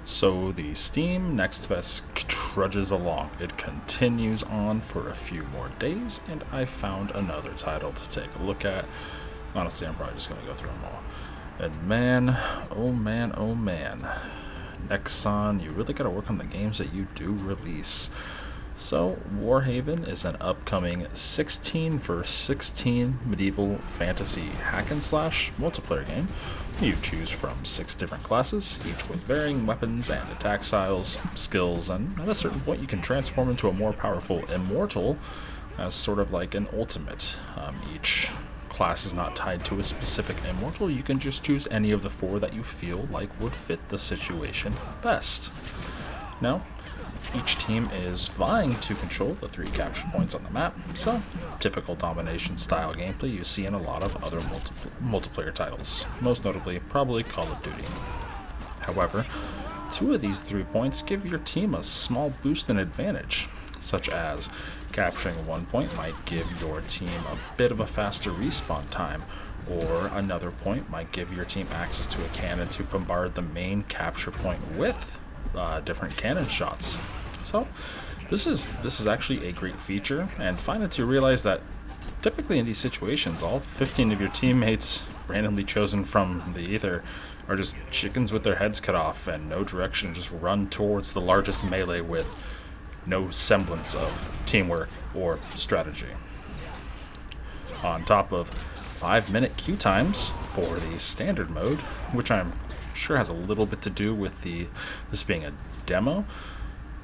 So the Steam Next Fest trudges along. It continues on for a few more days, and I found another title to take a look at. Honestly, I'm probably just going to go through them all. And man, oh man, oh man. Nexon, you really got to work on the games that you do release. So, Warhaven is an upcoming 16 vs 16 medieval fantasy hack and slash multiplayer game. You choose from 6 different classes, each with varying weapons and attack styles, skills, and at a certain point you can transform into a more powerful immortal as sort of like an ultimate. Each class is not tied to a specific immortal, you can just choose any of the 4 that you feel like would fit the situation best. Now, each team is vying to control the 3 capture points on the map, so typical domination style gameplay you see in a lot of other multiplayer titles, most notably probably Call of Duty. However, 2 of these 3 points give your team a small boost in advantage, such as capturing 1 point might give your team a bit of a faster respawn time, or another point might give your team access to a cannon to bombard the main capture point with different cannon shots. So this is actually a great feature, and find it to realize that typically in these situations all 15 of your teammates randomly chosen from the ether are just chickens with their heads cut off and no direction, just run towards the largest melee with no semblance of teamwork or strategy. On top of 5-minute queue times for the standard mode, which I'm sure has a little bit to do with this being a demo,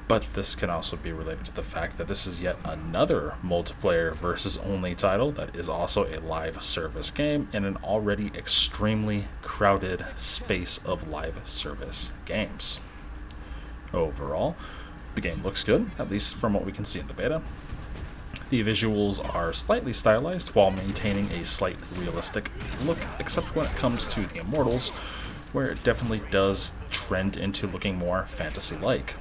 but this can also be related to the fact that this is yet another multiplayer versus only title that is also a live service game in an already extremely crowded space of live service games. Overall, the game looks good, at least from what we can see in the beta. The visuals are slightly stylized while maintaining a slightly realistic look, except when it comes to the Immortals, where it definitely does trend into looking more fantasy-like.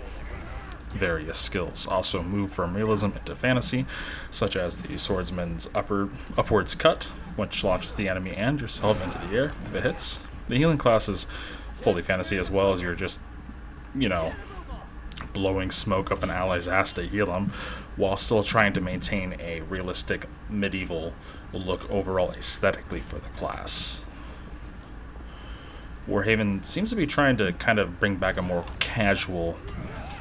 Various skills also move from realism into fantasy, such as the swordsman's upwards cut, which launches the enemy and yourself into the air if it hits. The healing class is fully fantasy, as well as you're just, blowing smoke up an ally's ass to heal them, while still trying to maintain a realistic medieval look overall aesthetically for the class. Warhaven seems to be trying to kind of bring back a more casual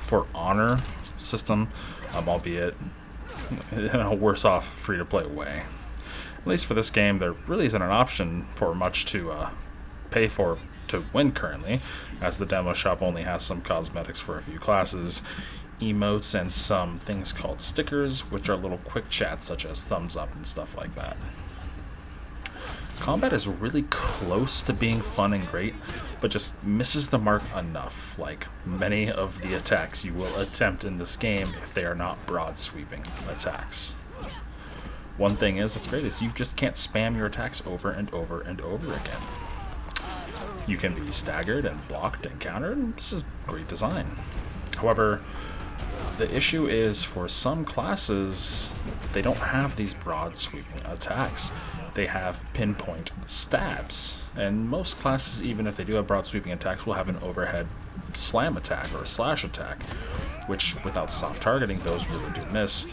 for honor system, albeit in a worse off free-to-play way. At least for this game, there really isn't an option for much to pay for to win currently, as the demo shop only has some cosmetics for a few classes, emotes, and some things called stickers, which are little quick chats such as thumbs up and stuff like that. Combat is really close to being fun and great, but just misses the mark enough, like many of the attacks you will attempt in this game if they are not broad sweeping attacks. One thing that's great is you just can't spam your attacks over and over and over again. You can be staggered and blocked and countered, and this is great design. However, the issue is for some classes, they don't have these broad sweeping attacks. They have pinpoint stabs, and most classes, even if they do have broad sweeping attacks, will have an overhead slam attack or a slash attack, which without soft targeting, those really do miss.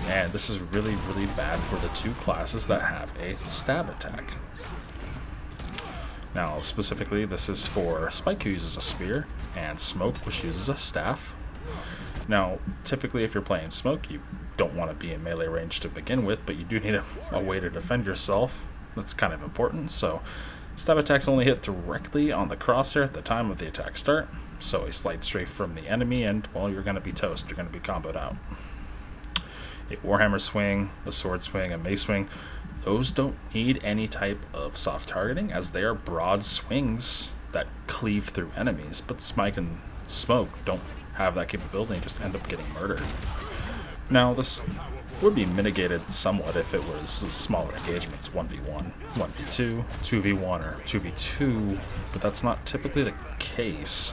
And this is really, really bad for the 2 classes that have a stab attack. Now, specifically, this is for Spike, who uses a spear, and Smoke, which uses a staff. Now, typically if you're playing Smoke, you don't want to be in melee range to begin with, but you do need a way to defend yourself. That's kind of important, so stab attacks only hit directly on the crosshair at the time of the attack start, so a slight strafe from the enemy, and, well, you're going to be toast, you're going to be comboed out. A Warhammer swing, a sword swing, a mace swing, those don't need any type of soft targeting, as they are broad swings that cleave through enemies, but Smite and Smoke don't have that capability and just end up getting murdered. Now, this would be mitigated somewhat if it was smaller engagements, 1v1, 1v2, 2v1, or 2v2, but that's not typically the case.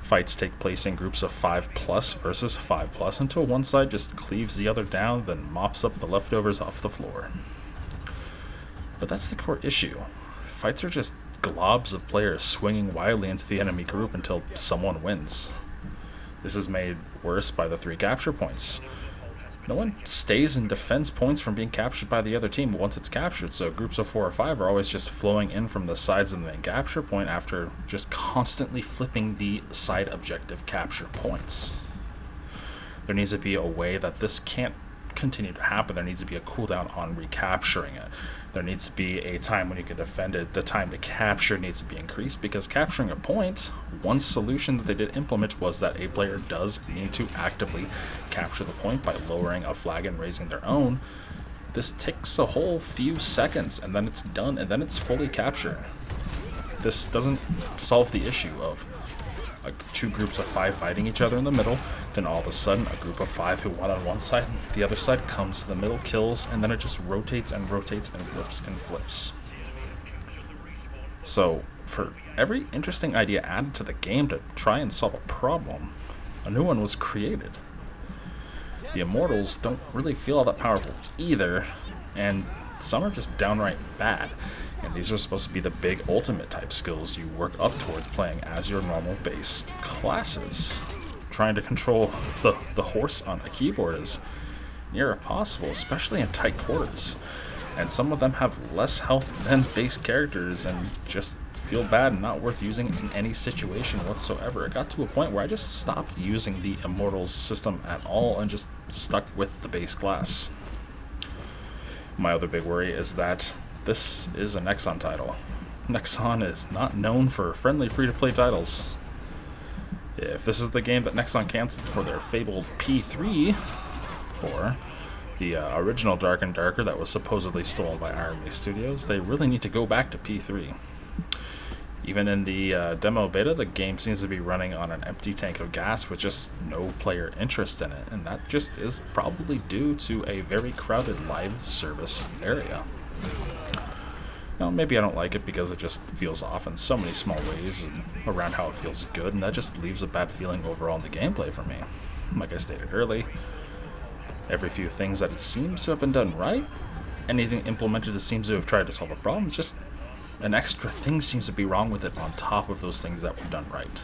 Fights take place in groups of 5+ versus 5+, until one side just cleaves the other down, then mops up the leftovers off the floor. But that's the core issue. Fights are just globs of players swinging wildly into the enemy group until someone wins. This is made worse by the 3 capture points. No one stays and defends points from being captured by the other team once it's captured, so groups of 4 or 5 are always just flowing in from the sides of the main capture point after just constantly flipping the side objective capture points. There needs to be a way that this can't continue to happen. There needs to be a cooldown on recapturing it. There needs to be a time when you can defend it. The time to capture needs to be increased, because capturing a point, one solution that they did implement was that a player does need to actively capture the point by lowering a flag and raising their own. This takes a whole few seconds, and then it's done, and then it's fully captured. This doesn't solve the issue of 2 groups of 5 fighting each other in the middle, then all of a sudden a group of 5 who won on one side, the other side comes to the middle, kills, and then it just rotates and rotates and flips and flips. So for every interesting idea added to the game to try and solve a problem, a new one was created. The Immortals don't really feel all that powerful either, and some are just downright bad. And these are supposed to be the big ultimate type skills you work up towards playing as your normal base classes. Trying to control the horse on a keyboard is near impossible, especially in tight quarters. And some of them have less health than base characters and just feel bad and not worth using in any situation whatsoever. It got to a point where I just stopped using the Immortals system at all and just stuck with the base class. My other big worry is that this is a Nexon title. Nexon is not known for friendly free-to-play titles. If this is the game that Nexon canceled for their fabled P3 for, the original Dark and Darker that was supposedly stolen by Iron Studios, they really need to go back to P3. Even in the demo beta, the game seems to be running on an empty tank of gas with just no player interest in it, and that just is probably due to a very crowded live service area. Now, maybe I don't like it because it just feels off in so many small ways around how it feels good, and that just leaves a bad feeling overall in the gameplay for me. Like I stated early, every few things that it seems to have been done right, anything implemented that seems to have tried to solve a problem, just an extra thing seems to be wrong with it on top of those things that were done right.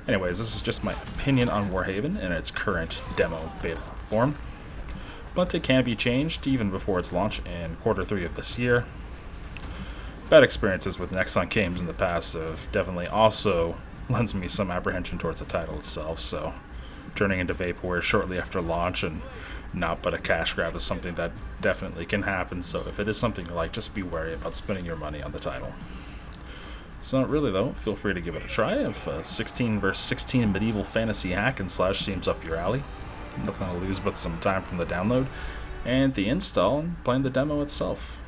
Anyways, this is just my opinion on Warhaven in its current demo beta form, but it can be changed even before its launch in Q3 of this year. Bad experiences with Nexon games in the past have definitely also lends me some apprehension towards the title itself, so turning into vaporware shortly after launch and not but a cash grab is something that definitely can happen, so if it is something you like, just be wary about spending your money on the title. So really though, feel free to give it a try if 16 vs 16 medieval fantasy hack and slash seems up your alley. Nothing to lose but some time from the download and the install and playing the demo itself.